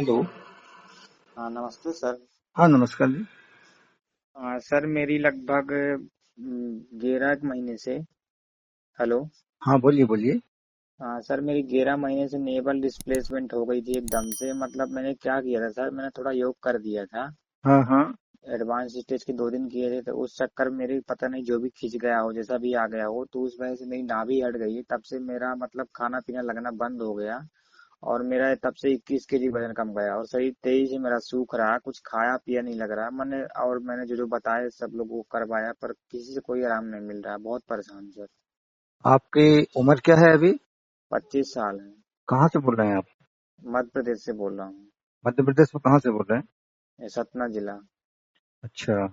Hello. हाँ, नमस्ते sir. हाँ, नमस्कार जी। सर मेरी लगभग 11 महीने से। हेलो। हाँ, बोलिए, बोलिए। सर मेरी 11 महीने से नेवल डिस्प्लेसमेंट हो गई थी एकदम से। मतलब मैंने क्या किया था सर, मैंने थोड़ा योग कर दिया था। हाँ, हाँ। एडवांस स्टेज के 2 दिन किए थे, तो उस चक्कर में मेरी पता नहीं जो भी खिंच गया हो, जैसा भी आ गया हो, तो उस वजह से मेरी नाभि हट गई है। तब से मेरा मतलब खाना पीना लगना बंद हो गया। और मेरा तब से 21 kg वजन कम गया, और शरीर तेजी से मेरा सूख रहा, कुछ खाया पिया नहीं लग रहा मैंने जो जो बताया सब लोग वो करवाया, पर किसी से कोई आराम नहीं मिल रहा। बहुत परेशान सर। आपकी उम्र क्या है अभी? 25 साल है। कहाँ से बोल रहे हैं आप? मध्य प्रदेश से बोल रहा हूँ। मध्य प्रदेश में कहाँ से बोल रहे हैं? ये सतना जिला। अच्छा।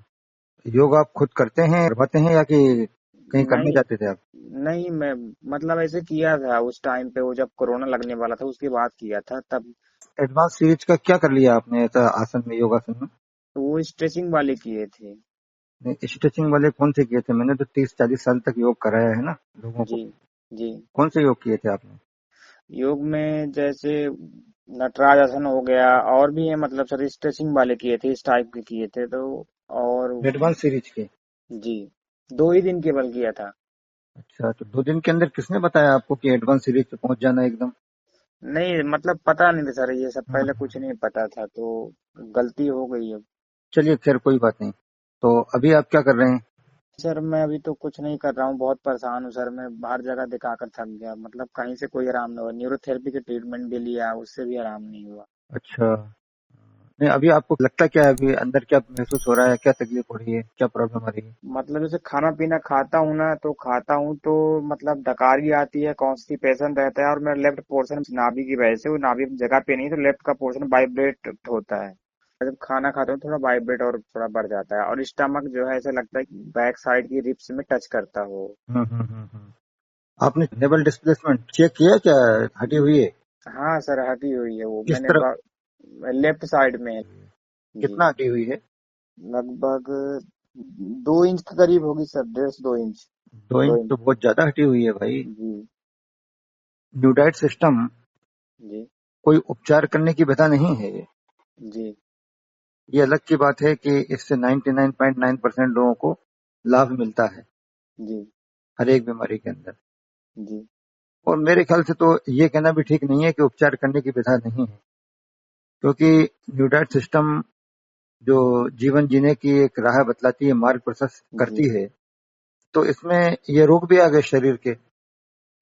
योग आप खुद करते हैं, करवाते हैं या कि कहीं करने नहीं, जाते थे आप? नहीं, मैं मतलब ऐसे किया था उस टाइम पे, वो जब कोरोना लगने वाला था उसके बाद किया था तब। एडवांस सीरीज का क्या कर लिया आपने ऐसा आसन में, योगासन में? तो वो स्ट्रेचिंग वाले किए थे। स्ट्रेचिंग वाले कौन से किए थे? मैंने तो 30-40 साल तक योग कराया है ना लोगों जी। को। जी। कौन से योग किए थे आपने? योग में जैसे नटराज आसन हो गया, और भी है, मतलब सर स्ट्रेचिंग वाले किए थे, इस टाइप के किए थे तो। और एडवांस सीरीज के? जी, 2 ही दिन केवल किया था। अच्छा, तो 2 दिन के अंदर किसने बताया आपको कि एडवांस सीरीज पे पहुंच जाना एकदम? नहीं, मतलब पता नहीं था सर, ये सब हाँ, पहले हाँ। कुछ नहीं पता था, तो गलती हो गई है। चलिए, खैर कोई बात नहीं। तो अभी आप क्या कर रहे हैं? सर मैं अभी तो कुछ नहीं कर रहा हूँ, बहुत परेशान हूँ सर। मैं हर जगह दिखाकर थक गया, मतलब कहीं से कोई आराम नहीं हुआ। न्यूरोथेरेपी के ट्रीटमेंट भी लिया, उससे भी आराम नहीं हुआ। अच्छा। नहीं, अभी आपको लगता क्या है? अभी अंदर क्या महसूस हो रहा है? क्या तकलीफ हो रही है? क्या प्रॉब्लम आ रही है? मतलब जैसे खाना पीना खाता हूँ ना, तो खाता हूँ तो मतलब डकारी आती है, कॉन्स्टिपेशन रहता है, और मेरा लेफ्ट पोर्शन नाभि की वजह से, वो नाभि जगह पे नहीं, तो लेफ्ट का पोर्शन वाइब्रेट होता है। जब खाना खाता हूँ थोड़ा वाइब्रेट और थोड़ा बढ़ जाता है, और स्टमक जो है ऐसा लगता है कि बैक साइड की रिब्स में टच करता हो। आपने नेवल डिस्प्लेसमेंट चेक किया क्या? हटी हुई है? हाँ सर, हटी हुई है वो, किस तरफ? लेफ्ट साइड में है। जी। कितना हटी हुई है? लगभग 2 इंच के करीब होगी सर, 1.5 से 2 इंच। 2 इंच दो इंच तो बहुत ज्यादा हटी हुई है भाई। जी। न्यूडाइट सिस्टम जी। कोई उपचार करने की विधा नहीं है ये। जी। ये अलग की बात है कि इससे 99.9% लोगों को लाभ मिलता है जी। हर एक बीमारी के अंदर। जी। और मेरे ख्याल से तो ये कहना भी ठीक नहीं है कि उपचार करने की विधा नहीं है, क्योंकि न्यूडाइट सिस्टम जो जीवन जीने की एक राह बतलाती है, मार्ग प्रशस्त जी। करती है, तो इसमें ये रोग भी आ गए शरीर के।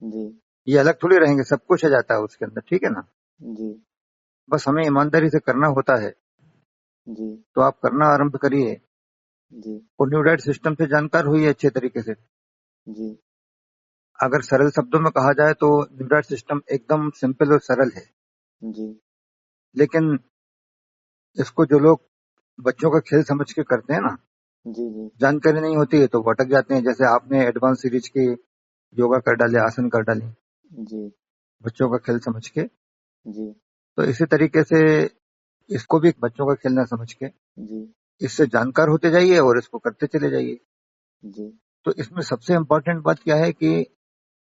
जी। ये अलग थोड़ी रहेंगे, सब कुछ आ जाता है उसके अंदर, ठीक है ना? जी। बस हमें ईमानदारी से करना होता है। जी। तो आप करना आरंभ करिए जी। और न्यूडाइट सिस्टम से जानकार हुई अच्छे तरीके से। जी। अगर सरल शब्दों में कहा जाए तो न्यूडाइट सिस्टम एकदम सिंपल और सरल है। जी। लेकिन इसको जो लोग बच्चों का खेल समझ के करते हैं ना, जी। जी। जानकारी नहीं होती है तो वो अटक जाते हैं। जैसे आपने एडवांस सीरीज के योगा कर डाले, आसन कर डाले जी। बच्चों का खेल समझ के, जी। तो इसी तरीके से इसको भी बच्चों का खेलना समझ के जी। इससे जानकार होते जाइए और इसको करते चले जाइए। जी। तो इसमें सबसे इम्पोर्टेंट बात क्या है कि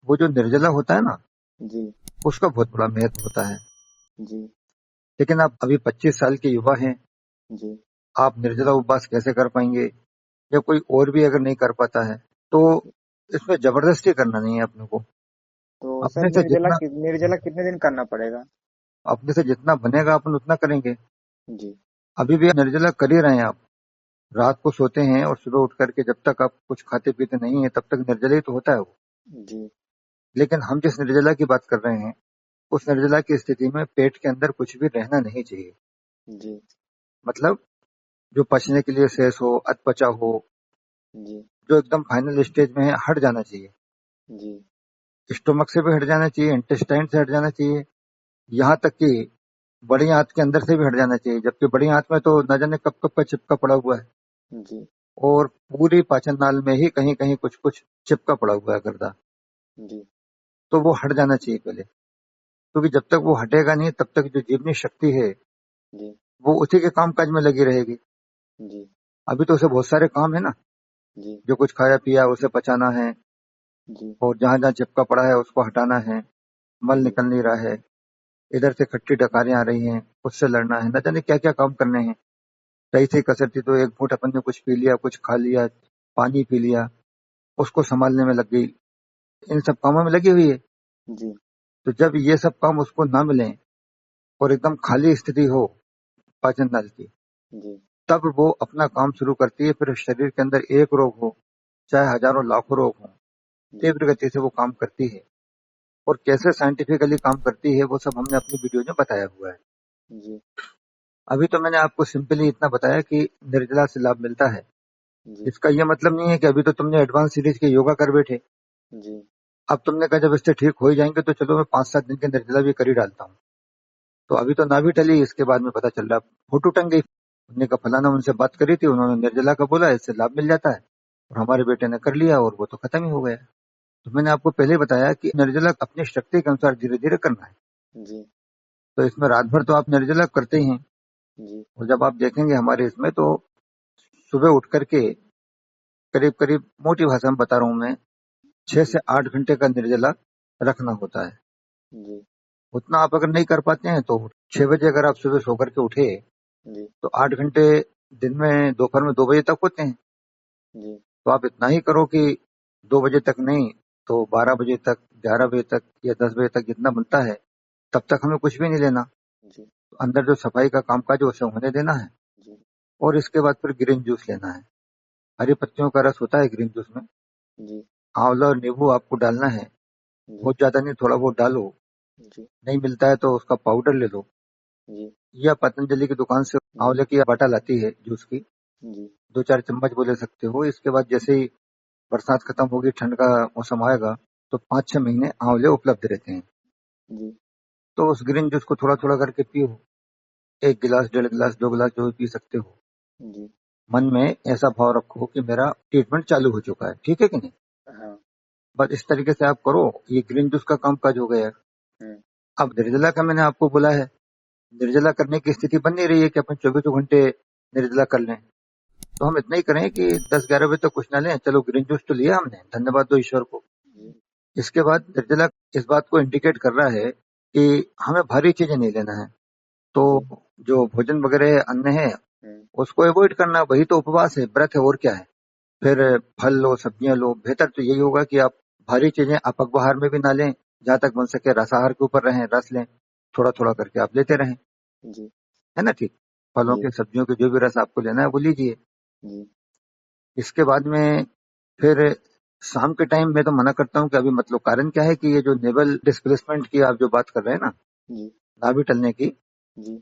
वो जो निर्जला होता है ना, जी। उसका बहुत बड़ा महत्व होता है। जी। लेकिन आप अभी 25 साल के युवा हैं, जी। आप निर्जला उपवास कैसे कर पाएंगे? या कोई और भी अगर नहीं कर पाता है तो इसमें जबरदस्ती करना नहीं है अपने को। तो सर अपने से जितना निर्जला कितने दिन करना पड़ेगा? अपने से जितना बनेगा अपन उतना करेंगे। जी। अभी भी निर्जला कर ही रहे हैं आप। रात को सोते हैं और सुबह उठ करके जब तक आप कुछ खाते पीते नहीं है तब तक निर्जला ही तो होता है वो। जी। लेकिन हम जिस निर्जला की बात कर रहे हैं, उस निर्जला की स्थिति में पेट के अंदर कुछ भी रहना नहीं चाहिए। जी। मतलब जो पचने के लिए शेष हो, अधपचा हो, जी। जो एकदम फाइनल स्टेज में है, हट जाना चाहिए। जी। स्टोमक से भी हट जाना चाहिए, इंटेस्टाइन से हट जाना चाहिए, यहाँ तक कि बड़ी आंत के अंदर से भी हट जाना चाहिए। जबकि बड़ी आंत में तो न जाने कब कब का चिपका पड़ा हुआ है, जी। और पूरी पाचन नाल में ही कहीं कहीं कुछ कुछ चिपका पड़ा हुआ है गर्दा। जी। तो वो हट जाना चाहिए पहले, क्योंकि जब तक वो हटेगा नहीं तब तक जो जीवनी शक्ति है जी। वो उसी के काम काज में लगी रहेगी। जी। अभी तो उसे बहुत सारे काम है ना, जी। जो कुछ खाया पिया उसे पचाना है, जी। और जहां जहां चिपका पड़ा है उसको हटाना है, मल जी। निकल नहीं रहा है, इधर से खट्टी डकारें आ रही हैं, उससे लड़ना है, न जाने क्या क्या काम करने हैं। सही से कसरती तो एक फुट अपन ने कुछ पी लिया, कुछ खा लिया, पानी पी लिया, उसको संभालने में लग गई, इन सब कामों में लगी हुई है। जी तो जब ये सब काम उसको ना मिले और एकदम खाली स्थिति हो पाचन नल की, जी तब वो अपना काम शुरू करती है। फिर शरीर के अंदर एक रोग हो, चाहे हजारों लाखों रोग हो, जी तीव्र गति से वो काम करती है। और कैसे साइंटिफिकली काम करती है वो सब हमने अपनी वीडियो में बताया हुआ है। जी अभी तो मैंने आपको सिंपली इतना बताया कि निर्जला से लाभ मिलता है। जी इसका यह मतलब नहीं है कि अभी तो तुमने एडवांस सीरीज के योगा कर बैठे, जी अब तुमने कहा जब इससे ठीक हो ही जाएंगे तो चलो मैं 5-7 दिन के निर्जला भी कर ही डालता हूँ। तो अभी तो ना भी टली, इसके बाद में पता चल रहा फोटो टंग गई। उन्होंने कहा फलाना उनसे बात करी थी, उन्होंने निर्जला का बोला इससे लाभ मिल जाता है, और हमारे बेटे ने कर लिया और वो तो खत्म ही हो गया। तो मैंने आपको पहले ही बताया कि निर्जला अपनी शक्ति के अनुसार धीरे धीरे करना है। जी तो इसमें रात भर तो आप निर्जला करते ही हैं, जी और जब आप देखेंगे हमारे इसमें तो सुबह उठ करके करीब करीब, मोटी भाषा में बता रहा हूँ मैं, 6 से 8 घंटे का निर्जला रखना होता है। जी उतना आप अगर नहीं कर पाते हैं तो 6 बजे अगर आप सुबह सो करके उठे जी तो 8 घंटे दिन में, दोपहर में 2 बजे तक होते हैं। जी तो आप इतना ही करो कि 2 बजे तक नहीं तो 12 बजे तक, 11 बजे तक या 10 बजे तक जितना बनता है, तब तक हमें कुछ भी नहीं लेना। जी तो अंदर जो सफाई का कामकाज है उसे होने देना है, जी और इसके बाद फिर ग्रीन जूस लेना है। हरी पत्तियों का रस होता है ग्रीन जूस में, जी आंवला और नींबू आपको डालना है। जी बहुत ज्यादा नहीं, थोड़ा बहुत डालो। जी नहीं मिलता है तो उसका पाउडर ले लो, जी या पतंजलि की दुकान से जी आंवले की बाटा लाती है जूस की, जी 2-4 चम्मच वो ले सकते हो। इसके बाद जैसे ही बरसात खत्म होगी, ठंड का मौसम आएगा, तो 5-6 महीने आंवले उपलब्ध रहते हैं। जी तो उस ग्रीन जूस को थोड़ा थोड़ा करके पियो, 1 गिलास, 1.5 गिलास, 2 गिलास, जो भी पी सकते हो। जी मन में ऐसा भाव रखो कि मेरा ट्रीटमेंट चालू हो चुका है, ठीक है कि नहीं। हाँ बस इस तरीके से आप करो, ये ग्रीन जूस का काम काज हो गया। हम्म अब निर्जला का मैंने आपको बोला है, निर्जला करने की स्थिति बन नहीं रही है कि अपन 24 घंटे निर्जला कर लें। तो हम इतना ही करें कि 10-11 बजे तक कुछ ना लें, चलो ग्रीन जूस तो लिया हमने, धन्यवाद दो ईश्वर को। जी इसके बाद निर्जला इस बात को इंडिकेट कर रहा है कि हमें भारी चीजें नहीं लेना है। तो जी जो भोजन वगैरह अन्न है हम्म उसको अवॉइड करना, वही तो उपवास है, व्रत है, और क्या है। फिर फल लो, सब्जियां लो। बेहतर तो यही होगा कि आप भारी चीजें आप अल्पाहार में भी ना लें, जहां तक बन सके रसाहार के ऊपर रहें, रस लें, थोड़ा थोड़ा करके आप लेते रहें, जी है ना। ठीक, फलों जी के, सब्जियों के जो भी रस आपको लेना है वो लीजिए। जी इसके बाद में फिर शाम के टाइम में तो मना करता हूँ कि अभी मतलब, कारण क्या है कि ये जो नेवल डिस्प्लेसमेंट की आप जो बात कर रहे हैं ना, जी नाभि टलने की, जी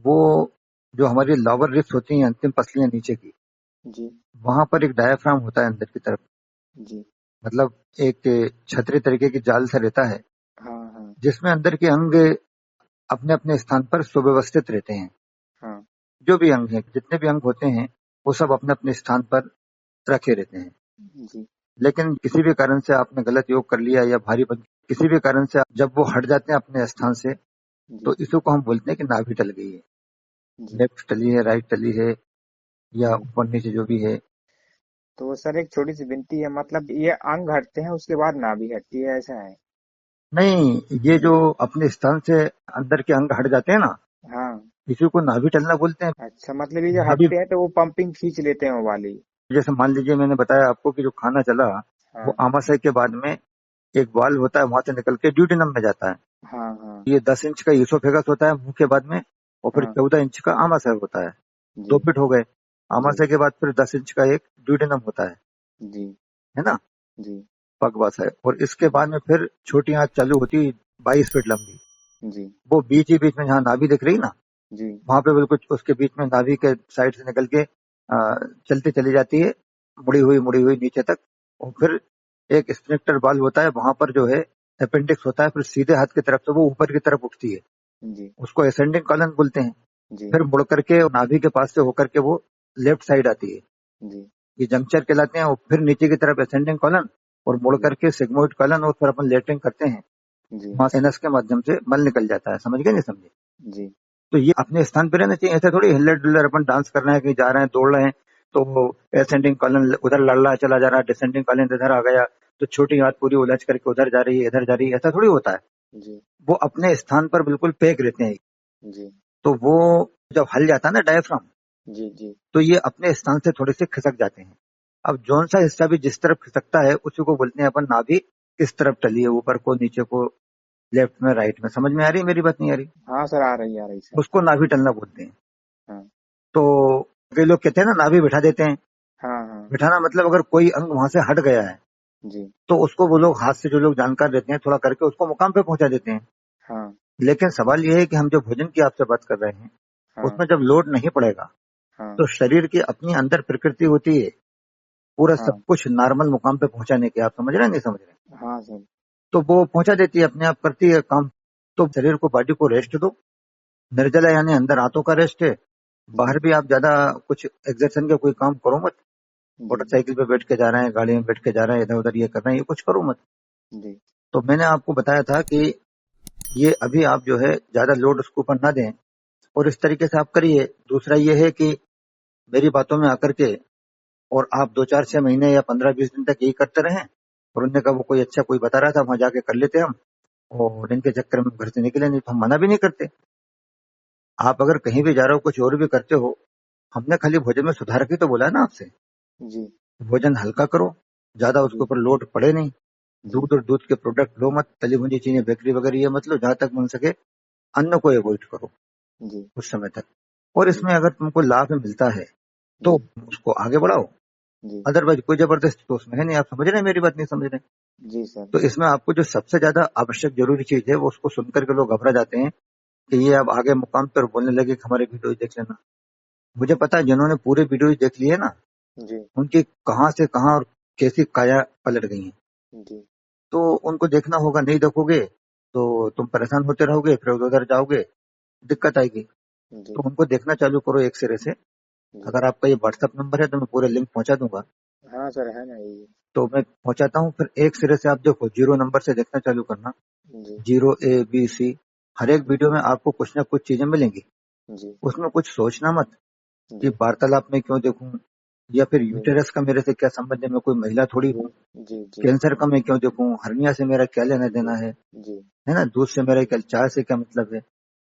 वो जो हमारी लोअर रिब्स होती हैं, अंतिम पसलियां नीचे की, जी वहां पर एक डायाफ्राम होता है अंदर की तरफ। जी मतलब एक छतरी तरीके की जाल सा रहता है, हाँ हाँ जिसमें अंदर के अंग अपने अपने स्थान पर सुव्यवस्थित रहते हैं। हाँ जो भी अंग हैं, जितने भी अंग होते हैं, वो सब अपने अपने स्थान पर रखे रहते हैं। जी लेकिन किसी भी कारण से आपने गलत योग कर लिया या भारी किसी भी कारण से जब वो हट जाते हैं अपने स्थान से, जी तो इसी को हम बोलते हैं कि नाभि टल गई है। जी लेफ्ट टली है, राइट टली है, या जी ऊपर नीचे जो भी है। तो सर एक छोटी सी विनती है, मतलब ये अंग हटते हैं उसके बाद नाभि हटती है, ऐसा है? नहीं, ये जो अपने स्थान से अंदर के अंग हट जाते हैं ना, हाँ इसी को नाभि टलना बोलते हैं। अच्छा, मतलब ये जो नाभि, हटते हैं तो वो पंपिंग खींच लेते हैं वो वाली? जैसे मान लीजिए मैंने बताया आपको कि जो खाना चला वो हाँ आमाशय के बाद में एक वाल्व होता है, वहां से निकल के ड्यूडेनम में जाता है। हाँ हाँ ये 10 इंच का ईसोफेगस होता है मुंह के बाद में, और फिर हाँ 14 इंच का आमाशय होता है। जी 2 फीट हो गए। जी आमाशय के बाद फिर 10 इंच का एक ड्यूडेनम होता जी है ना, जी पगवास है। और इसके जी बाद में फिर छोटी आंच चालू होती है, 22 फीट लंबी। जी वो बीच ही बीच में जहाँ नाभि दिख रही ना, जी वहां पे बिल्कुल उसके बीच में नाभि के साइड से निकल के चलती चली जाती है, मुड़ी हुई नीचे तक। और फिर एक स्फिंक्टर बाल होता है, वहां पर जो है अपेंडिक्स होता है, फिर सीधे हाथ की तरफ से वो ऊपर की तरफ उठती है, जी उसको असेंडिंग कॉलन बोलते हैं। जी फिर मुड़ करके नाभि के पास से होकर के वो लेफ्ट साइड आती है, जी ये जंक्चर कहलाते हैं। और फिर नीचे की तरफ असेंडिंग कॉलन, और मुड़ जी करके सिग्मोइड कॉलन, और फिर अपन लेटरिंग करते हैं, जी वहां एनस के माध्यम से मल निकल जाता है। समझ गए नहीं समझे। जी तो ये अपने स्थान पे रहना चाहिए, ऐसा थोड़ी हिल्लर डुल्लर अपन डांस कर रहे हैं, कहीं जा रहे हैं, दौड़ रहे हैं, तो असेंडिंग कॉलन उधर लड़ रहा चला जा रहा है, डिसेंडिंग कॉलन इधर आ गया, तो छोटी हाथ पूरी उलझ करके उधर जा रही है, इधर जा रही है, ऐसा थोड़ी होता है। जी वो अपने स्थान पर बिल्कुल पैक रहते हैं। जी तो वो जब हल जाता है ना डायफ्राम, जी जी तो ये अपने स्थान से थोड़े से खिसक जाते हैं। अब जौन सा हिस्सा भी जिस तरफ खिसकता है उसी को बोलते हैं अपन नाभि किस तरफ टली है, ऊपर को, नीचे को, लेफ्ट में, राइट में। समझ में आ रही है मेरी बात, नहीं आ रही? हाँ सर, आ रही सर। उसको नाभि टलना बोलते हैं। हाँ तो कई लोग कहते हैं ना नाभि बिठा देते हैं। हाँ हाँ बिठाना मतलब अगर कोई अंग वहां से हट गया है जी तो उसको वो लोग हाथ से, जो लोग जानकार रहते हैं, थोड़ा करके उसको मुकाम पे पहुंचा देते हैं। हाँ लेकिन सवाल ये है कि हम जो भोजन की आपसे बात कर रहे हैं हाँ उसमें जब लोड नहीं पड़ेगा हाँ तो शरीर की अपनी अंदर प्रकृति होती है पूरा सब हाँ कुछ नॉर्मल मुकाम पे पहुंचाने की। आप समझ रहे हैं नहीं समझ रहे? हाँ सर। तो वो पहुंचा देती है, अपने आप करती है काम। तो शरीर को, बॉडी को रेस्ट दो। निर्जला यानी अंदर हाथों का रेस्ट है। जी बाहर भी आप ज्यादा कुछ एक्सर्शन का कोई काम करो मत। जी मोटरसाइकिल पे बैठ के जा रहे हैं, गाड़ी में बैठ के जा रहे हैं, इधर उधर ये कर रहे हैं, ये कुछ करो मत। जी तो मैंने आपको बताया था कि ये अभी आप जो है ज्यादा लोड उसके ऊपर ना दें और इस तरीके से आप करिए। दूसरा ये है कि मेरी बातों में आकर के और आप 2 4 6 महीने या 15 20 दिन तक यही करते रहें। और उनने कहा वो कोई अच्छा कोई बता रहा था वहां जाके कर लेते हम, और इनके चक्कर में घर से निकले नहीं। तो हम मना भी नहीं करते। आप अगर कहीं भी जा रहे हो, कुछ और भी करते हो, हमने खाली भोजन में सुधार की तो बोला है ना आपसे। जी भोजन हल्का करो, ज्यादा उसके जी ऊपर लोड पड़े नहीं। जी दूध और दूध के प्रोडक्ट लो मत, तली भुनी चीजें, बेकरी वगैरह ये मत लो। जहां तक बन सके अन्न को अवॉइड करो जी कुछ समय तक। और जी इसमें अगर तुमको लाभ मिलता है तो जी उसको आगे बढ़ाओ। जी अदरवाइज कोई जबरदस्ती तो उसमें है नहीं। आप समझ रहे हैं मेरी बात, नहीं समझ रहे? जी सर। तो इसमें आपको जो सबसे ज्यादा आवश्यक जरूरी चीज है वो, उसको सुनकर के लोग घबरा जाते हैं कि ये अब आगे मुकाम पर बोलने लगे कि हमारे वीडियो देख लेना। मुझे पता है जिन्होंने पूरे वीडियो देख लिए ना, जी उनकी कहाँ से कहाँ और कैसी काया पलट गई है। जी तो उनको देखना होगा। नहीं देखोगे तो तुम परेशान होते रहोगे, फिर उधर उधर जाओगे, दिक्कत आएगी। जी तो उनको देखना चालू करो एक सिरे से। जी अगर आपका ये व्हाट्सएप नंबर है तो मैं पूरे लिंक पहुंचा दूंगा। हाँ सर, है ना ये। तो मैं पहुंचाता हूँ, फिर एक सिरे से आप देखो, 0 नंबर से देखना चालू करना। जी 0 A B C, हर एक वीडियो में आपको कुछ ना कुछ चीजें मिलेंगी। जी उसमें कुछ सोचना मत कि जी वार्तालाप में क्यों देखूं, या फिर जी यूटेरस का मेरे से क्या संबंध है, मैं कोई महिला थोड़ी हूँ। जी जी कैंसर का मैं क्यों देखूं, हर्निया से मेरा क्या लेना जी देना जी है ना, दूध से मेरा क्या, चाय से क्या मतलब है।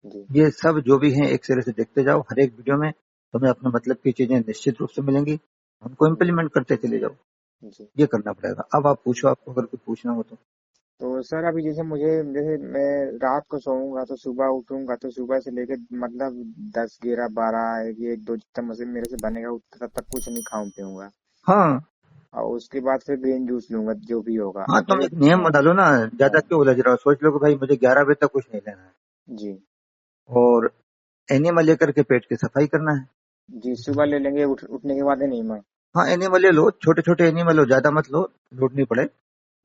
जी ये सब जो भी है एक सिरे से देखते जाओ। हर एक वीडियो में तुम्हें अपने मतलब की चीजें निश्चित रूप से मिलेंगी, उनको जी इम्प्लीमेंट करते चले जाओ। जी। ये करना पड़ेगा। अब आप पूछो, आपको अगर कुछ पूछना हो तो। तो सर अभी जैसे मुझे, जैसे मैं रात को सोऊंगा तो सुबह उठूंगा तो सुबह से लेके मतलब 10 11 12 एक दो जितना मुझे मेरे से बनेगा उतना तब तक कुछ नहीं खाऊं पीऊंगा। हाँ और उसके बाद फिर ग्रीन जूस लूंगा जो भी होगा। हाँ, और तुम फिर एक नियम हाँ बना लो ना। ज्यादा हाँ क्यों उलझ रहा हो, सोच लो कि भाई मुझे 11 बजे तक कुछ नहीं लेना है। जी और एनिमल लेकर के पेट की सफाई करना है। जी। सुबह ले लेंगे उठने के बाद है नहीं माँ। हाँ, एनिमल ले लो, छोटे छोटे एनिमल लो, ज्यादा मत लो, लोड नहीं पड़े।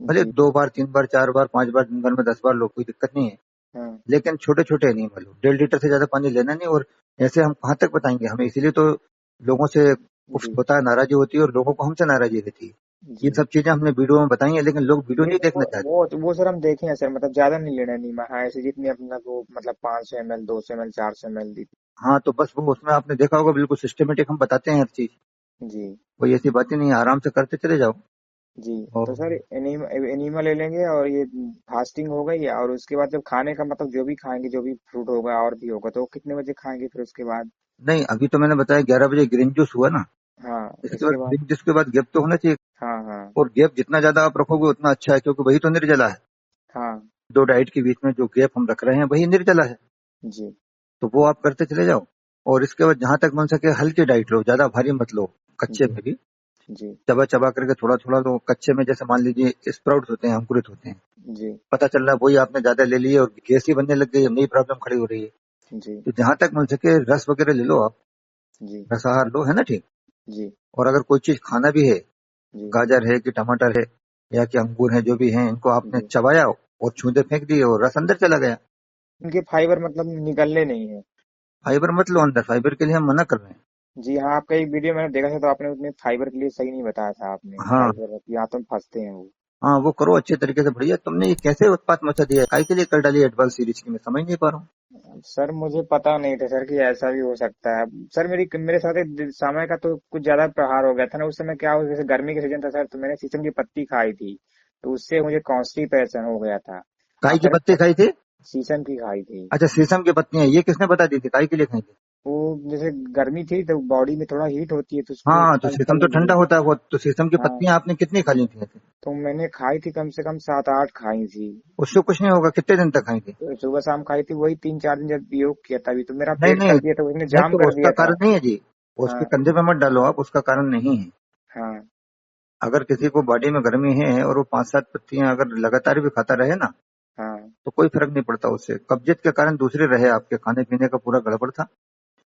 भले जी 2 बार 3 बार 4 बार 5 बार दिन भर में 10 बार लो, कोई दिक्कत नहीं है। हाँ लेकिन छोटे छोटे एनिमल लो, 1.5 लीटर से ज्यादा पानी लेना नहीं। और ऐसे हम कहाँ तक बताएंगे, हमें इसीलिए तो लोगों से कुछ जी होता है, नाराजगी होती है, और लोगों को हमसे नाराजगी रहती है। ये जी। सब चीजें हमने वीडियो में बताई है, लेकिन लोग वीडियो नहीं नहीं सर, देखना चाहते। वो सर हम देखे हैं सर, मतलब ज्यादा नहीं लेना है नीमा। हाँ ऐसे जितनी अपना को मतलब 500 ml 200 ml 400 ml दी। हाँ तो बस वो उसमें आपने देखा होगा, बिल्कुल सिस्टमेटिक हम बताते हैं हर चीज। जी कोई ऐसी बात ही नहीं है, आराम से करते चले जाओ। जी। तो और सर एनीमा ले लेंगे और ये फास्टिंग हो गई। और उसके बाद जब खाने का मतलब जो भी खाएंगे, जो भी फ्रूट होगा और भी होगा, तो वो कितने बजे खाएंगे फिर उसके बाद? नहीं, अभी तो मैंने बताया 11 बजे ग्रीन जूस हुआ ना। हाँ इसके बाद इसके बाद। ग्रीन जूस के बाद गैप तो होना चाहिए। हाँ हाँ और गैप जितना ज्यादा आप रखोगे उतना अच्छा है, क्योंकि वही तो निर्जला है। हाँ दो डाइट के बीच में जो गैप हम रख रहे हैं वही निर्जला है। जी तो वो आप करते चले जाओ। और इसके बाद जहां तक बन सके हल्की डाइट लो, ज्यादा भारी मत लो। कच्चे जी में भी जी चबा चबा करके थोड़ा थोड़ा लो। कच्चे में जैसे मान लीजिए स्प्राउट्स होते हैं, अंकुरित होते हैं, जी पता चल रहा है वही आपने ज्यादा ले लिए और गैस ही बनने लग गई, अब नई प्रॉब्लम खड़ी हो रही है। जी तो जहां तक बन सके रस वगैरह ले लो आप, जी रसाहार लो, है ना, ठीक। जी और अगर कोई चीज खाना भी है, जी गाजर है कि टमाटर है या कि अंगूर है, जो भी है, इनको आपने जी। चबाया और छूंदे फेंक दिए और रस अंदर चला गया। इनके फाइबर मतलब निकलने नहीं है। फाइबर मत लो अंदर, फाइबर के लिए हम मना कर रहे हैं। जी हाँ, आपका एक वीडियो मैंने देखा था तो आपने उसमें फाइबर के लिए सही नहीं बताया था। आपने हाँ फाइबर की आंतों में फंसते हैं वो। हाँ, वो करो अच्छे तरीके से। बढ़िया, तुमने ये कैसे उत्पात मचा दिया है, काय के लिए कर डाली एडवांस सीरीज की, मैं समझ नहीं पा रहा हूँ। सर मुझे पता नहीं था सर कि ऐसा भी हो सकता है। सर मेरे साथ एक समय का तो कुछ ज्यादा प्रहार हो गया था ना। उस समय क्या हुआ, जैसे गर्मी का सीजन था सर, तो मैंने शीशम की पत्ती खाई थी। तो उससे मुझे कॉन्स्टिपेशन हो गया था। काई की फिर पत्ती खाई थी? शीशम की खाई थी। अच्छा, शीशम की पत्तियां, ये किसने बता दी थी काई के लिए खाई थी? वो जैसे गर्मी थी तो बॉडी में थोड़ा हीट होती है तो उसको हाँ, तो पता शीशम तो चली ठंडा मुझे। होता है, वो तो शीशम की हाँ, पत्तियां आपने कितनी खा ली थी ऐसे? तो मैंने खाई थी कम से कम 7-8 खाई थी। उससे कुछ नहीं होगा, कितने दिन तक खाई थी? तो सुबह शाम खाई थी, वही 3-4 दिन जब योग किया था, अभी तो मेरा नहीं पेट नहीं कर दिया था, उसने नहीं, जाम तो कर उसका दिया था। कारण नहीं है जी, उसके हाँ, कंधे पे मत डालो आप, उसका कारण नहीं है। हाँ, अगर किसी को बॉडी में गर्मी है और वो 5-7 पत्तियां अगर लगातार भी खाता रहे ना, हाँ। तो कोई फर्क नहीं पड़ता उससे। कब्जियत के कारण दूसरे रहे, आपके खाने पीने का पूरा गड़बड़ था।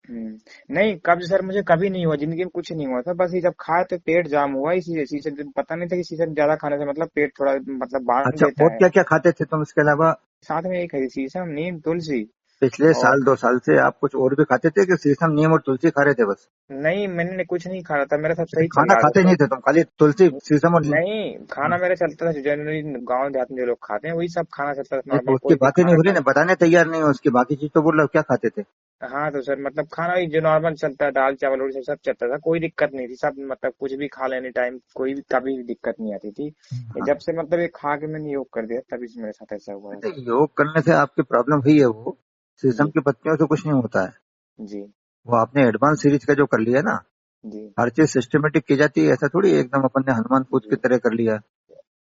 नहीं, कब्ज सर मुझे कभी नहीं हुआ, जिंदगी में कुछ नहीं हुआ था, बस ये जब खाए तो पेट जाम हुआ, इसी शीशम पता नहीं था कि शीशम ज्यादा खाने से मतलब पेट थोड़ा मतलब बांध अच्छा, देता और है। क्या क्या खाते थे तुम इसके अलावा? साथ में यही खाई, शीशम, नीम, तुलसी। पिछले और साल 2 साल से आप कुछ और भी खाते थे कि शीशम नीम और तुलसी खा रहे थे बस? नहीं, मैंने कुछ नहीं खाया था, मेरा सब अच्छा, सही चल खाना रहा था खाते नहीं सर। थे तुम, खाली तुलसी शीशम और नीम? नहीं, खाना मेरा चलता था, जनरली गाँव देहात में जो लोग खाते हैं वही सब खाना चलता था नहीं, तो नॉर्मल, उसकी कोई भी बातें नहीं खाना हो रही खा। ना, बताने तैयार नहीं हो उसकी, बाकी चीज तो बोल रहे हो क्या खाते थे? हाँ तो सर मतलब खाना भी जो नॉर्मल चलता है, दाल चावल रोटी सब सब चलता था, कोई दिक्कत नहीं थी, सब मतलब कुछ भी खा लेने टाइम, कोई भी कभी भी दिक्कत नहीं आती थी। ये हाँ, जब से मतलब ये खा के मैंने योग कर दिया तभी से मेरे साथ ऐसा हुआ है तो सर। योग करने से आपकी प्रॉब्लम हुई है वो, शीशम जी, की पत्तियों से कुछ नहीं होता है। जी, वो आपने एडवांस सीरीज का जो कर लिया ना, जी, हर चीज सिस्टमेटिक की जाती है, ऐसा थोड़ी एकदम अपन ने हनुमान पूत की जी। तरह कर लिया।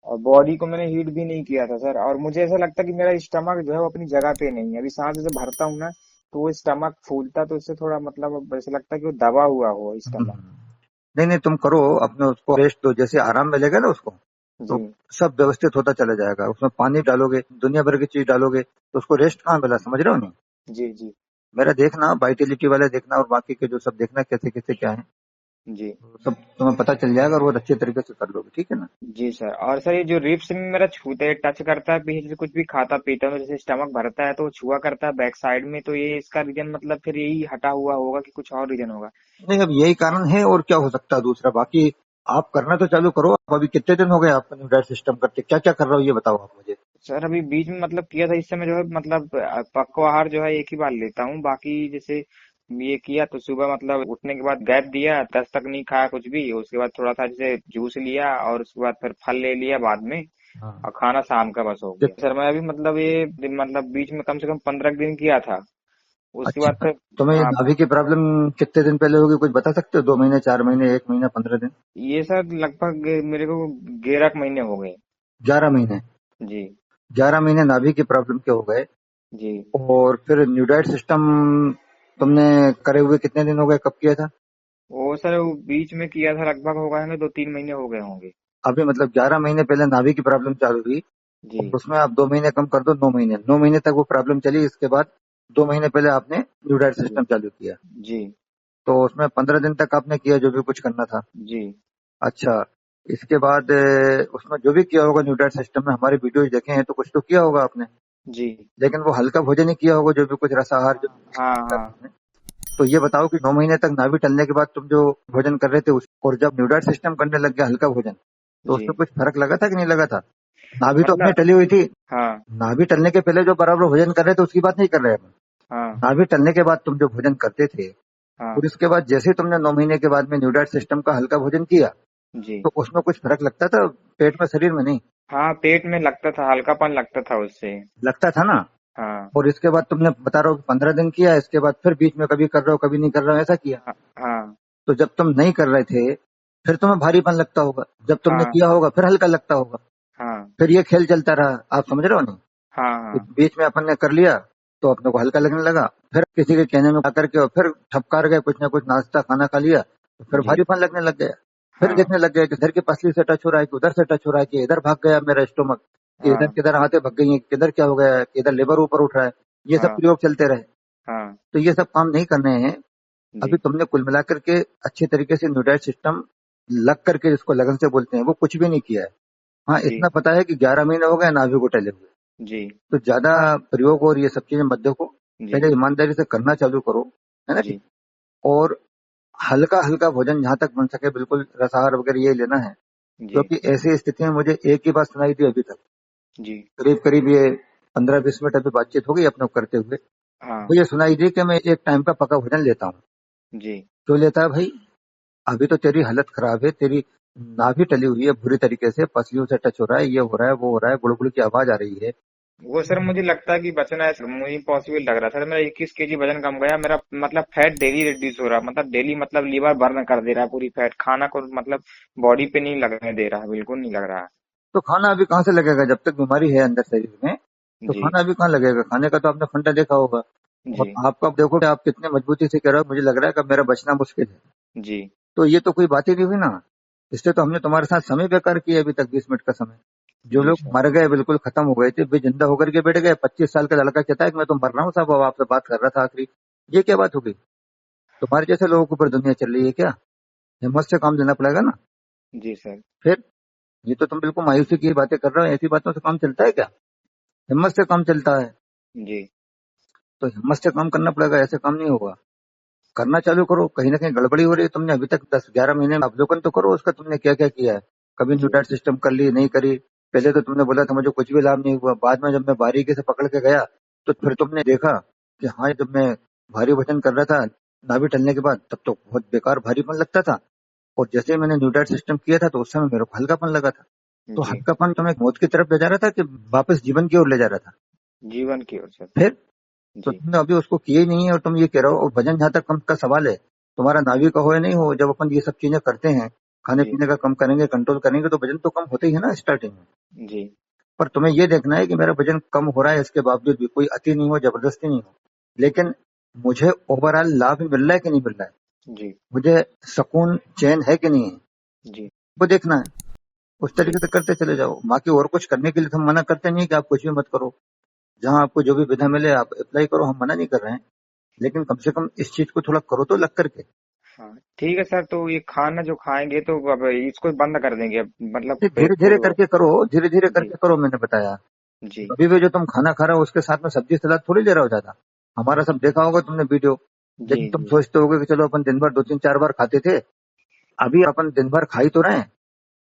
और बॉडी को मैंने हीट भी नहीं किया था सर, और मुझे ऐसा लगता है कि मेरा स्टमक जो है वो अपनी जगह पे नहीं है, अभी सांस जैसे भरता हूँ ना तो वो स्टमक फूलता, तो उससे थोड़ा मतलब ऐसा लगता है कि वो दबा हुआ हो हम्म। स्टमक। नहीं नहीं, तुम करो अपने, उसको रेस्ट दो, जैसे आराम मिलेगा ना उसको, जी, तो सब व्यवस्थित होता चला जाएगा। उसमें पानी डालोगे, दुनिया भर की चीज डालोगे, तो उसको रेस्ट कहाँ मिला, समझ रहे हो नहीं? जी, जी, मेरा देखना, वाइटिलिटी वाले देखना और बाकी के जो सब देखना कैसे कैसे क्या है, जी, तो सब तुम्हें पता चल जाएगा और वो अच्छे तरीके से कर लोगे, ठीक है ना? जी सर। और सर ये जो रिब्स में मेरा छूता है, टच करता है पीछे से, कुछ भी खाता पीता हूँ जैसे स्टमक भरता है तो वो छुआ करता है बैक साइड में, तो ये इसका रीजन मतलब फिर यही हटा हुआ होगा कि कुछ और रीजन होगा? नहीं, अब यही कारण है और क्या हो सकता है दूसरा, बाकी आप करना तो चालू करो। आप अभी कितने दिन हो गए आपको न्यू डाइट सिस्टम करते, क्या क्या कर रहे हो ये बताओ आप मुझे। सर अभी बीच में मतलब किया था, इस समय जो है मतलब पक्का आहार जो है एक ही बार लेता हूँ, बाकी जैसे ये किया तो सुबह मतलब उठने के बाद गैप दिया, 10 तक नहीं खाया कुछ भी, उसके बाद थोड़ा सा जैसे जूस लिया और उसके बाद फिर फल ले लिया बाद में, हाँ, और खाना शाम का बस हो गया सर। मैं अभी मतलब ये मतलब बीच में कम से कम 15 दिन किया था, उसके बाद अच्छा, फिर। तुम्हें ये हाँ, नाभि की प्रॉब्लम कितने दिन पहले होगी, कुछ बता सकते हो? 2 महीने, 4 महीने, 1 महीना, 15 दिन? ये सर लगभग मेरे को 11 महीने हो गए। 11 महीने? जी, 11 महीने नाभि की प्रॉब्लम के हो गए। जी। और फिर न्यू डाइट सिस्टम तुमने करे हुए कितने दिन हो गए, कब किया था? वो सर वो बीच में किया था, लगभग हो गए होंगे 2-3 महीने हो गए होंगे। अभी मतलब 11 महीने पहले नाभि की प्रॉब्लम चालू हुई, जी, और उसमें आप 2 महीने कम कर दो, 9 महीने, 9 महीने तक वो प्रॉब्लम चली। इसके बाद 2 महीने पहले आपने न्यू डाइट जी, सिस्टम चालू किया, जी, तो उसमें 15 दिन तक आपने किया जो भी कुछ करना था। जी, अच्छा, इसके बाद उसमें जो भी किया होगा न्यू डाइट सिस्टम में, हमारे वीडियोज देखे हैं तो कुछ तो किया होगा आपने, जी। लेकिन वो हल्का भोजन ही किया होगा, जो भी कुछ रसाहार जो भी हाँ, किया था हाँ, आपने। तो ये बताओ कि 9 महीने तक नाभि टलने के बाद तुम जो भोजन कर रहे थे और जब न्यू डाइट सिस्टम करने लग गया हल्का भोजन, तो जी। उसमें कुछ फर्क लगा था कि नहीं लगा था? नाभि तो अपने मतलब टली हुई थी। हाँ, नाभि टलने के पहले जो बराबर भोजन कर रहे थे उसकी बात नहीं कर रहे हैं। हाँ, नाभि टलने के बाद तुम जो भोजन करते थे, हाँ, और इसके बाद जैसे ही तुमने 9 महीने के बाद में न्यू डाइट सिस्टम का हल्का भोजन किया, जी। तो उसमें कुछ फर्क लगता था पेट में, शरीर में? नहीं हाँ, पेट में लगता था, हल्कापन लगता था उससे। लगता था ना? हाँ, और इसके बाद तुमने बता रहे हो कि 15 दिन किया, इसके बाद फिर बीच में कभी कर रहे हो कभी नहीं कर रहे हो, ऐसा किया। हाँ, हाँ, तो जब तुम नहीं कर रहे थे फिर तुम्हें भारीपन लगता होगा, जब तुमने हाँ, किया होगा फिर हल्का लगता होगा। हाँ, फिर ये खेल चलता रहा, आप समझ रहे हो नहीं? हाँ, कि हाँ। बीच में अपन ने कर लिया तो अपने को हल्का लगने लगा, फिर किसी के कहने में आकर के और फिर ठपकार गए, कुछ ना कुछ नाश्ता खाना खा लिया, तो फिर जी, भारीपन लगने लग गया। फिर हाँ, देखने लग गया कि इधर की पसली से टच हो रहा है कि उधर से टच हो रहा है, कि इधर भाग गया मेरा स्टोमक, कि इधर हाँ, किधर हाथे भग गई है, किधर क्या हो गया है, कि इधर लेबर ऊपर उठ रहा है। ये सब हाँ, प्रयोग चलते रहे, हाँ, तो ये सब काम नहीं करने हैं। अभी जी, तुमने कुल मिलाकर के अच्छे तरीके से न्यूट्राइट सिस्टम लग करके, जिसको लगन से बोलते हैं, वो कुछ भी नहीं किया है। हाँ, जी, इतना पता है कि 11 महीने हो गए नाभि को टले हुए। जी, तो ज्यादा प्रयोग और ये सब चीजें मत देखो, जी, पहले ईमानदारी से करना चालू करो, है ना? जी, और हल्का हल्का भोजन जहां तक बन सके, बिल्कुल रसाहार वगैरह ये लेना है। जी, क्योंकि ऐसी स्थिति में मुझे एक ही बात सुनाई दी अभी तक, जी, करीब करीब ये 15-20 मिनट अभी बातचीत हो गई अपने को करते हुए, हाँ, मुझे सुनाई दी कि मैं एक टाइम का पका भोजन लेता हूँ। जी, क्यों लेता है भाई? अभी तो तेरी हालत खराब है, तेरी नाभि टली हुई है बुरी तरीके से, पसलियों से टच हो रहा है, ये हो रहा है वो हो रहा है, गुड़गुड़ की आवाज आ रही है, वो सर मुझे लगता है कि बचना है, मुझे पॉसिबल लग रहा था। मेरा 21 kg वजन कम गया मेरा, मतलब फैट डेली रिड्यूस हो रहा, मतलब डेली, मतलब लीवर बर्न कर दे रहा है पूरी फैट, खाना को मतलब बॉडी पे नहीं लगने दे रहा है, बिल्कुल नहीं लग रहा है। तो खाना अभी कहाँ से लगेगा जब तक बीमारी है अंदर शरीर में? तो जी। खाना अभी कहाँ लगेगा? खाने का तो आपने फंडा देखा होगा। और जी। आपका आप देखो कि आप कितने मजबूती से कह रहे हो, मुझे लग रहा है कि अब मेरा बचना मुश्किल है। जी। तो ये तो कोई बात ही नहीं हुई ना। इससे तो हमने तुम्हारे साथ समय बेकार किया अभी तक, 20 मिनट का समय। जो जी लोग सर। मर गए, बिल्कुल खत्म हो गए थे, वे जिंदा होकर के बैठ गए। 25 साल का लड़का कहता है कि मैं तो मर रहा हूँ साहब, अब आपसे बात कर रहा था आखिरी। ये क्या बात हो गई? तुम्हारे जैसे लोगों के ऊपर दुनिया चल रही है क्या? हिम्मत से काम लेना पड़ेगा ना। जी सर। फिर ये तो तुम बिल्कुल मायूसी की बातें कर रहे हो, ऐसी बातों से काम चलता है क्या? हिम्मत से काम चलता है। जी। तो हिम्मत से काम करना पड़ेगा, ऐसे काम नहीं होगा। करना चालू करो, कहीं ना कहीं गड़बड़ी हो रही है। तुमने अभी तक 10-11 महीने में अवलोकन तो करो उसका, तुमने क्या क्या किया है। कभी जी। न्यूट्राइट सिस्टम कर ली, नहीं करी। पहले तो तुमने बोला था मुझे कुछ भी लाभ नहीं हुआ, बाद में जब मैं बारीकी से पकड़ के गया तो फिर तुमने देखा कि हाँ, जब मैं भारी वजन कर रहा था नाभि टलने के बाद, तब तो बहुत बेकार भारीपन लगता था। और जैसे ही मैंने न्यूट्राइट सिस्टम किया था तो उस समय मेरे को हल्कापन लगा था। तो जी। हल्कापन तुम्हें मौत की तरफ ले जा रहा था कि वापस जीवन की ओर ले जा रहा था? जीवन की ओर सर। फिर तो जी। तुमने अभी उसको किया ही नहीं है और तुम ये कह रहे हो। और वजन जहां तक कम का सवाल है, तुम्हारा नाभि का हो या नहीं हो, जब अपन ये सब चीजें करते हैं, खाने जी। पीने का कम करेंगे, कंट्रोल करेंगे, तो वजन तो कम होता ही है ना स्टार्टिंग में। जी। पर तुम्हें ये देखना है कि मेरा वजन कम हो रहा है, इसके बावजूद भी कोई अति नहीं हो, जबरदस्ती नहीं हो, लेकिन मुझे ओवरऑल लाभ मिल रहा है कि नहीं मिल रहा है, जी। मुझे सुकून चैन है कि नहीं है, जी। वो देखना है। उस जी। तरीके से करते चले जाओ। बाकी और कुछ करने के लिए तो हम मना करते नहीं कि आप कुछ भी मत करो। जहां आपको जो भी विधा मिले आप अप्लाई करो, हम मना नहीं कर रहे हैं। लेकिन कम से कम इस चीज को थोड़ा करो तो लग करके। हाँ ठीक है सर, तो ये खाना जो खाएंगे तो अब इसको बंद कर देंगे अब, मतलब धीरे धीरे छोड़। करके करो, धीरे धीरे जी। करके करो, मैंने बताया। जी। अभी भी जो तुम खाना खा रहे हो उसके साथ में सब्जी सलाद थोड़ी ले रहा हो ज्यादा। हमारा सब देखा होगा तुमने वीडियो। जी। लेकिन तुम जी। सोचते होगे कि चलो अपन दिन भर 2-3-4 बार खाते थे, अभी अपन दिन भर खा ही तो रहे हैं।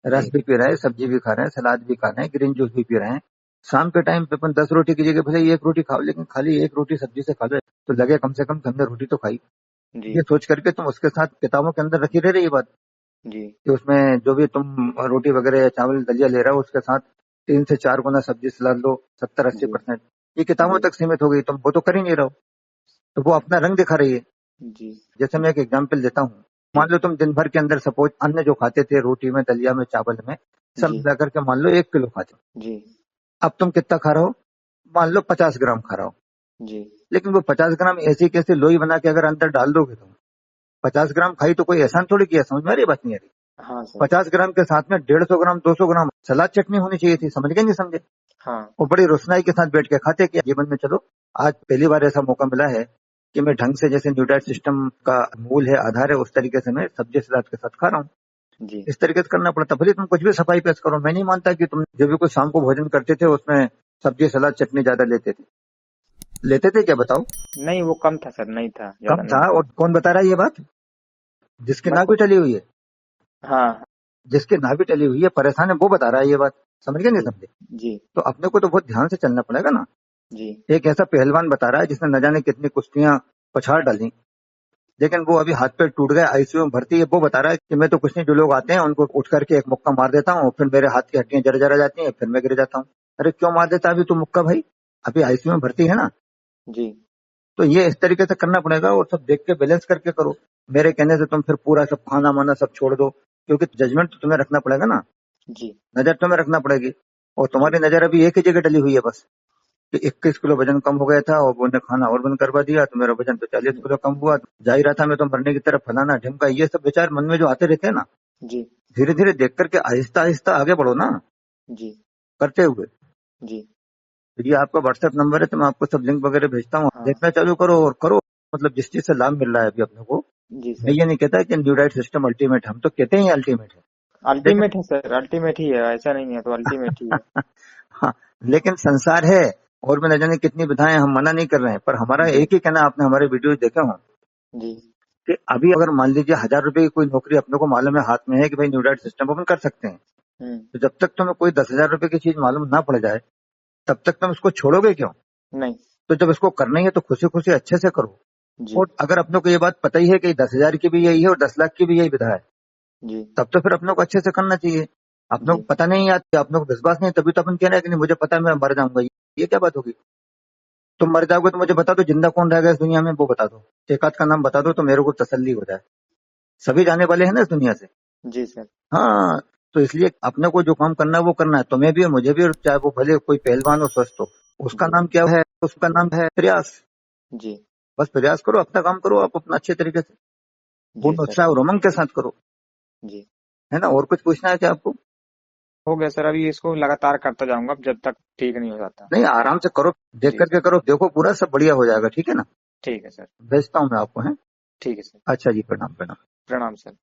रस जी। भी पी रहे हैं, सब्जी भी खा रहे हैं, सलाद भी खा रहे हैं, ग्रीन जूस भी पी रहे हैं। शाम के टाइम पे अपन 10 रोटी की जगह भले 1 रोटी खाओ, लेकिन खाली 1 रोटी सब्जी से खा लो तो लगे कम से कम हमने रोटी तो खाई। जी। ये सोच करके तुम उसके साथ किताबों के अंदर रखी रह रही है बात जी। कि उसमें जो भी तुम रोटी वगैरह या चावल दलिया ले रहे हो उसके साथ 3 से 4 गुना सब्जी सलाद लो, 70-80 जी। परसेंट ये किताबों जी। तक सीमित हो गई, तुम वो तो कर ही नहीं रहो। तो वो अपना रंग दिखा रही है। जी। जैसे मैं एक एग्जाम्पल देता हूँ। मान लो तुम दिन भर के अंदर सपोज अन्न जो खाते थे, रोटी में, दलिया में, चावल में, सब जी। मिला करके मान लो 1 किलो खाते हो। जी। अब तुम कितना खा रहे हो? मान लो 50 ग्राम खा रहे हो। जी। लेकिन वो 50 ग्राम ऐसी कैसे लोई बना के अगर अंदर डाल दोगे तुम, 50 ग्राम खाई तो कोई एहसान थोड़ी किया। समझ में आ रही है बात? नहीं आ रही? हाँ सर। 50 ग्राम के साथ में 150 ग्राम 200 ग्राम सलाद चटनी होनी चाहिए थी। समझ गए नहीं समझे? हाँ। वो बड़ी रोशनाई के साथ बैठ के खाते कि जीवन में चलो आज पहली बार ऐसा मौका मिला है कि मैं ढंग से, जैसे न्यूट्राइट सिस्टम का मूल है, आधार है, उस तरीके से मैं सब्जी सलाद के साथ खा रहा हूँ। जी। इस तरीके से करना पड़ता। भले तुम कुछ भी सफाई पेश करो, मैं नहीं मानता कि तुम जो भी कुछ शाम को भोजन करते थे उसमें सब्जी सलाद चटनी ज्यादा लेते थे। लेते थे क्या बताओ? नहीं वो कम था सर, नहीं था, ज्यादा कम था। नहीं था। और कौन बता रहा है ये बात? जिसकी मैं नाभि टली हुई है, हाँ। जिसकी नाभि टली हुई है, परेशान है, वो बता रहा है ये बात। समझ गए नहीं जी। समझे? जी। तो अपने को तो बहुत ध्यान से चलना पड़ेगा ना। जी। एक ऐसा पहलवान बता रहा है जिसने न जाने कितनी कुश्तियां पछाड़ डाली, लेकिन वो अभी हाथ पैर टूट गए, आईसीयू में भर्ती है। वो बता रहा है कि मैं तो कुछ नहीं, जो लोग आते हैं उनको उठ करके एक मुक्का मार देता हूँ, फिर मेरे हाथ की हड्डियां जर जरा जाती हैं, फिर मैं गिर जाता हूँ। अरे क्यों मार देता अभी तू मुक्का भाई? अभी आईसीयू में भर्ती है ना। जी। तो ये इस तरीके से करना पड़ेगा और सब देख के बैलेंस करके करो। मेरे कहने से तुम फिर पूरा सब खाना माना सब छोड़ दो, क्योंकि जजमेंट तो तुम्हें रखना पड़ेगा ना। जी। नजर तुम्हें रखना पड़ेगी। और जी। तुम्हारी नजर अभी एक ही जगह डली हुई है बस, कि 21 किलो वजन कम हो गया था और उन्होंने खाना और बंद करवा दिया तो मेरा वजन तो 40 किलो कम हुआ। जा ही रहा था मैं तो मरने की तरफ, फलाना ढिमका, ये सब विचार मन में जो आते रहते हैं ना, जी। धीरे धीरे देख करके आहिस्ता आहिस्ता आगे बढ़ो ना, जी। करते हुए। जी। तो ये आपका व्हाट्सएप नंबर है, तो मैं आपको सब लिंक वगैरह भेजता हूँ, हाँ। देखना चालू करो और करो। मतलब जिस चीज से लाभ मिल रहा है अभी अपने को। जी मैं सर। ये नहीं कहता कि न्यूराइट सिस्टम अल्टीमेट, हम तो कहते हैं अल्टीमेट है, लेकिन अल्टीमेट है सर, अल्टीमेट ही है, ऐसा नहीं है तो अल्टीमेट ही है। हाँ, लेकिन संसार है और मैं न जाने कितनी विधाएं, हम मना नहीं कर रहे हैं, पर हमारा जी। एक ही कहना, आपने हमारे वीडियो देखे हो जी। कि अभी अगर मान लीजिए 1000 रुपए की कोई नौकरी अपने को मालूम है, हाथ में है कि भाई न्यूराइट सिस्टम अपन कर सकते हैं, हम्म। तो जब तक तुम्हें कोई 10,000 रुपए की चीज मालूम ना पड़ जाए तब तक तुम इसको छोड़ोगे क्यों? नहीं। तो जब इसको करना ही है तो खुशी खुशी अच्छे से करो। जी। और अगर अपने को ये बात पता ही है कि 10,000 की भी यही है और 10 लाख की भी यही विधा है, जी। तब तो फिर अपने को अच्छे से करना चाहिए। अपने को जी। पता नहीं, या अपने को विश्वास नहीं, तभी तो अपन कह रहे हैं कि नहीं मुझे पता है मैं मर जाऊंगा। ये क्या बात होगी? तुम मर जाओगे तो मुझे बता दो, जिंदा कौन रहेगा इस दुनिया में वो बता दो, एक आध का नाम बता दो तो मेरे को तसल्ली हो जाए। सभी जाने वाले हैं ना इस दुनिया से। जी सर। हाँ, तो इसलिए अपने को जो काम करना है वो करना है, तुम्हें भी और मुझे भी, और चाहे वो भले कोई पहलवान हो स्वस्थ हो, उसका जी नाम क्या है? उसका नाम है प्रयास। जी बस प्रयास करो, अपना काम करो आप अपना अच्छे तरीके से, जी पूर्ण सर। उत्साह और उमंग के साथ करो, जी है ना? और कुछ पूछना है क्या आपको? हो गया सर, अभी इसको लगातार करता जाऊंगा जब तक ठीक नहीं हो जाता। नहीं, आराम से करो, देख जी करके करो, देखो पूरा सब बढ़िया हो जाएगा, ठीक है ना? ठीक है सर। भेजता हूँ मैं आपको, है। ठीक है सर। अच्छा जी, प्रणाम प्रणाम। प्रणाम सर।